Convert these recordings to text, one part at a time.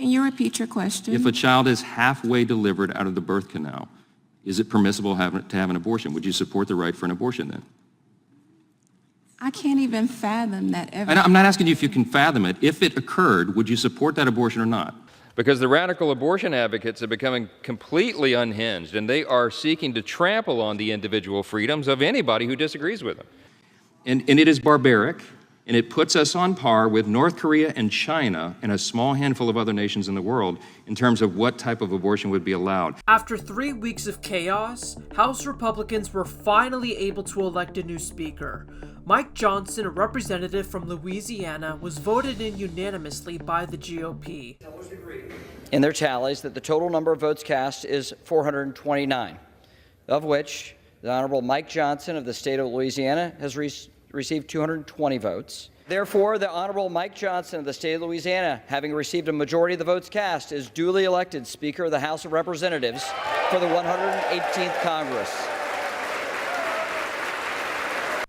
Can you repeat your question? If a child is halfway delivered out of the birth canal, is it permissible to have an abortion? Would you support the right for an abortion then? I can't even fathom that ever. And I'm not asking you if you can fathom it. If it occurred, would you support that abortion or not? Because the radical abortion advocates are becoming completely unhinged, and they are seeking to trample on the individual freedoms of anybody who disagrees with them. And it is barbaric, and it puts us on par with North Korea and China and a small handful of other nations in the world in terms of what type of abortion would be allowed. After 3 weeks of chaos, House Republicans were finally able to elect a new speaker. Mike Johnson, a representative from Louisiana, was voted in unanimously by the GOP. In their tallies that the total number of votes cast is 429, of which the Honorable Mike Johnson of the state of Louisiana has received 220 votes. Therefore, the Honorable Mike Johnson of the state of Louisiana, having received a majority of the votes cast, is duly elected Speaker of the House of Representatives for the 118th Congress.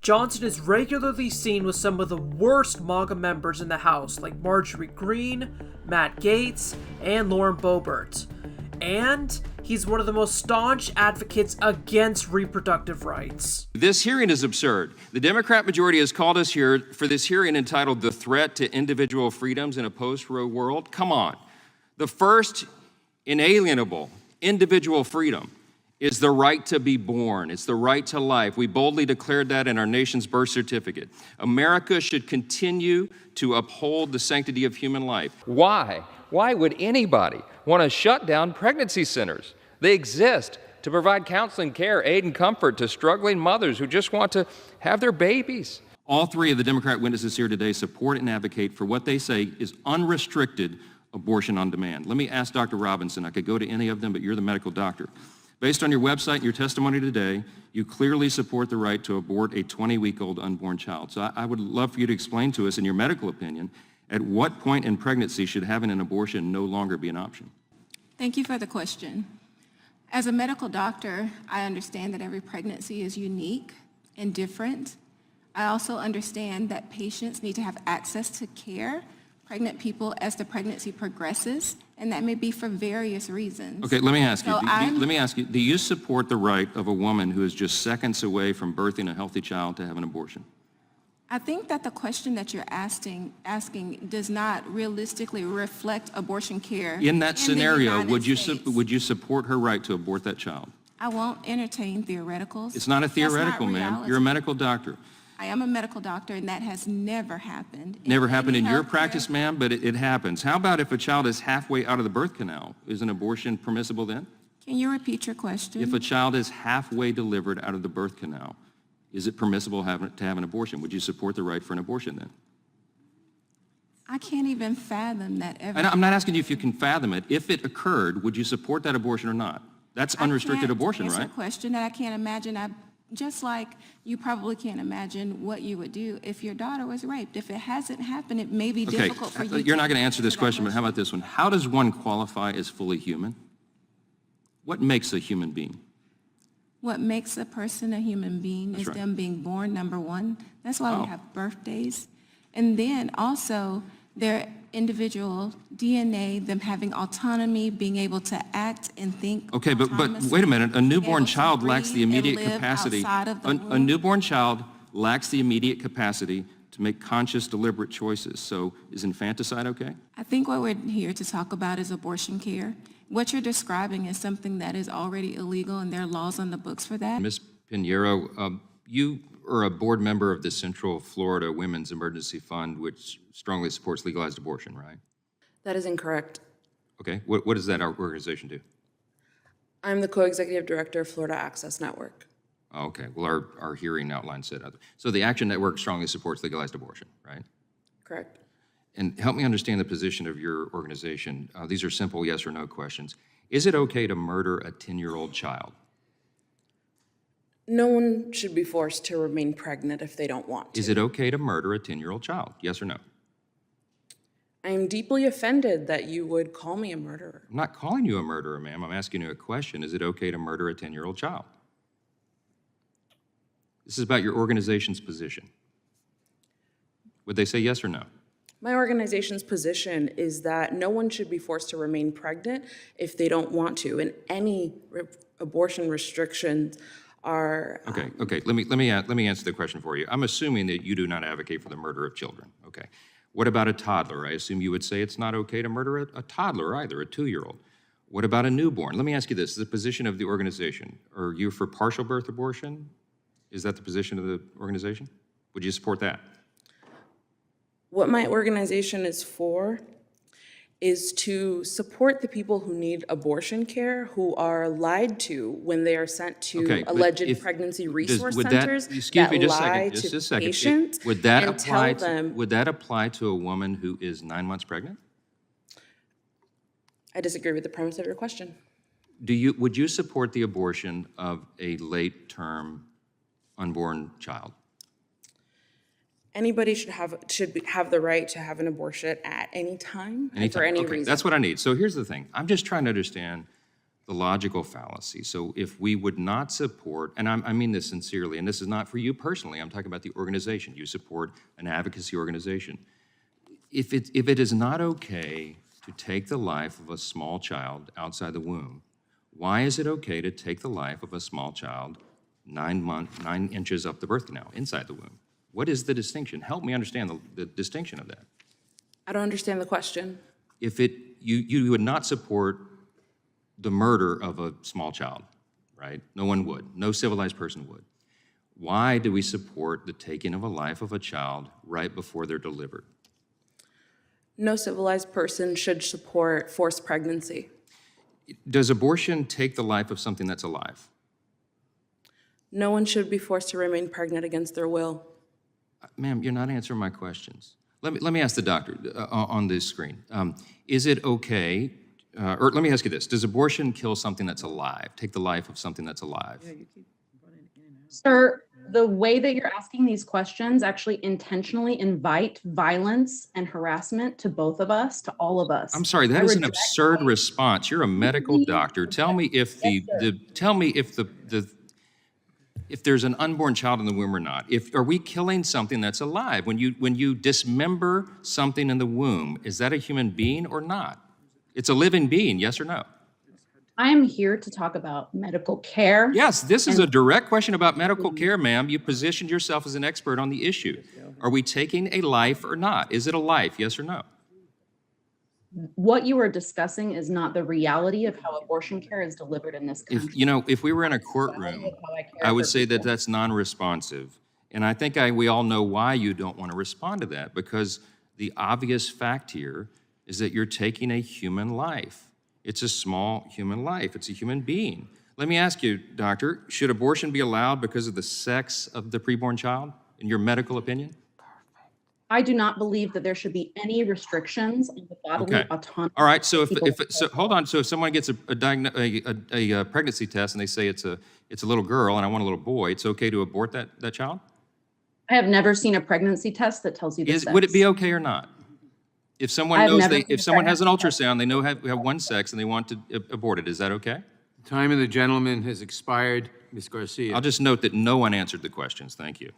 Johnson is regularly seen with some of the worst MAGA members in the House, like Marjorie, Greene, Matt Gaetz, and Lauren Boebert. And he's one of the most staunch advocates against reproductive rights. This hearing is absurd. The Democrat majority has called us here for this hearing entitled "The Threat to Individual Freedoms in a Post-Roe World." Come on. The first inalienable individual freedom is the right to be born. It's the right to life. We boldly declared that in our nation's birth certificate. America should continue to uphold the sanctity of human life. Why? Why would anybody want to shut down pregnancy centers? They exist to provide counseling, care, aid, and comfort to struggling mothers who just want to have their babies. All three of the Democrat witnesses here today support and advocate for what they say is unrestricted abortion on demand. Let me ask Dr. Robinson. I could go to any of them, but you're the medical doctor. Based on your website and your testimony today, you clearly support the right to abort a 20-week-old unborn child. So I would love for you to explain to us, in your medical opinion, at what point in pregnancy should having an abortion no longer be an option? Thank you for the question. As a medical doctor, I understand that every pregnancy is unique and different. I also understand that patients need to have access to care, pregnant people, as the pregnancy progresses, and that may be for various reasons. Okay, let me ask you, do you support the right of a woman who is just seconds away from birthing a healthy child to have an abortion? I think that the question that you're asking does not realistically reflect abortion care. In that scenario, would you States. support her right to abort that child? I won't entertain theoreticals. It's not a That's theoretical, not ma'am. reality. You're a medical doctor. I am a medical doctor, and that has never happened. Never happened in your healthcare practice, ma'am, but it happens. How about if a child is halfway out of the birth canal? Is an abortion permissible then? Can you repeat your question? If a child is halfway delivered out of the birth canal, is it permissible to have an abortion? Would you support the right for an abortion then? I can't even fathom that ever. And I'm not asking you if you can fathom it. If it occurred, would you support that abortion or not? That's unrestricted abortion, right? That's a question that I can't imagine. Just like you probably can't imagine what you would do if your daughter was raped. If it hasn't happened, it may be difficult for you. You're not going to answer this question, but how about this one? How does one qualify as fully human? What makes a human being? What makes a person a human being is right. them being born, number one. That's why Oh. we have birthdays. And then also their individual DNA, them having autonomy, being able to act and think. Okay, but autonomously, wait a minute. A newborn able to child lacks the breathe and immediate live capacity. outside of the A womb. newborn child lacks the immediate capacity to make conscious, deliberate choices. So is infanticide okay? I think what we're here to talk about is abortion care. What you're describing is something that is already illegal, and there are laws on the books for that. Ms. Pinheiro, you are a board member of the Central Florida Women's Emergency Fund, which strongly supports legalized abortion, right? That is incorrect. Okay, what does that organization do? I'm the co-executive director of Florida Access Network. Oh, okay, well, our hearing outline said other. So the Action Network strongly supports legalized abortion, right? Correct. And help me understand the position of your organization. These are simple yes or no questions. Is it okay to murder a 10-year-old child? No one should be forced to remain pregnant if they don't want to. Is it okay to murder a 10-year-old child? Yes or no? I am deeply offended that you would call me a murderer. I'm not calling you a murderer, ma'am. I'm asking you a question. Is it okay to murder a 10-year-old child? This is about your organization's position. Would they say yes or no? My organization's position is that no one should be forced to remain pregnant if they don't want to, and any abortion restrictions are. Okay. Let me answer the question for you. I'm assuming that you do not advocate for the murder of children. Okay. What about a toddler? I assume you would say it's not okay to murder a toddler either, a 2-year-old. What about a newborn? Let me ask you this: the position of the organization. Are you for partial birth abortion? Is that the position of the organization? Would you support that? What my organization is for is to support the people who need abortion care, who are lied to when they are sent to Okay, but alleged if- pregnancy Does- resource would that- centers excuse me that just a lie second, just to a second. patients Would that and apply tell them. would that apply to a woman who is 9 months pregnant? I disagree with the premise of your question. Would you support the abortion of a late-term unborn child? Anybody should have the right to have an abortion at any time and for any Okay, reason. that's what I need. So here's the thing. I'm just trying to understand the logical fallacy. So if we would not support, and I mean this sincerely, and this is not for you personally, I'm talking about the organization. You support an advocacy organization. If it is not okay to take the life of a small child outside the womb, why is it okay to take the life of a small child 9 inches up the birth canal, inside the womb? What is the distinction? Help me understand the distinction of that. I don't understand the question. If you would not support the murder of a small child, right? No one would. No civilized person would. Why do we support the taking of a life of a child right before they're delivered? No civilized person should support forced pregnancy. Does abortion take the life of something that's alive? No one should be forced to remain pregnant against their will. Ma'am, you're not answering my questions. Let me ask the doctor on this screen. Is it okay, or let me ask you this, does abortion kill something that's alive, take the life of something that's alive? Sir, the way that you're asking these questions actually intentionally invite violence and harassment to both of us, to all of us. I'm sorry, that is an absurd response. You're a medical doctor. Tell me if if there's an unborn child in the womb or not. Are we killing something that's alive? When you dismember something in the womb, is that a human being or not? It's a living being, yes or no? I am here to talk about medical care. Yes, this is a direct question about medical care, ma'am. You positioned yourself as an expert on the issue. Are we taking a life or not? Is it a life, yes or no? What you are discussing is not the reality of how abortion care is delivered in this country. If we were in a courtroom, I would say that that's non-responsive. And I think we all know why you don't want to respond to that, because the obvious fact here is that you're taking a human life. It's a small human life. It's a human being. Let me ask you, doctor, should abortion be allowed because of the sex of the preborn child, in your medical opinion? I do not believe that there should be any restrictions on the bodily autonomy. All right. So hold on. So if someone gets a pregnancy test and they say it's a little girl and I want a little boy, it's okay to abort that child? I have never seen a pregnancy test that tells you this. Would it be okay or not? If someone has an ultrasound, they know we have one sex and they want to abort it, is that okay? Time of the gentleman has expired. Ms. Garcia. I'll just note that no one answered the questions. Thank you.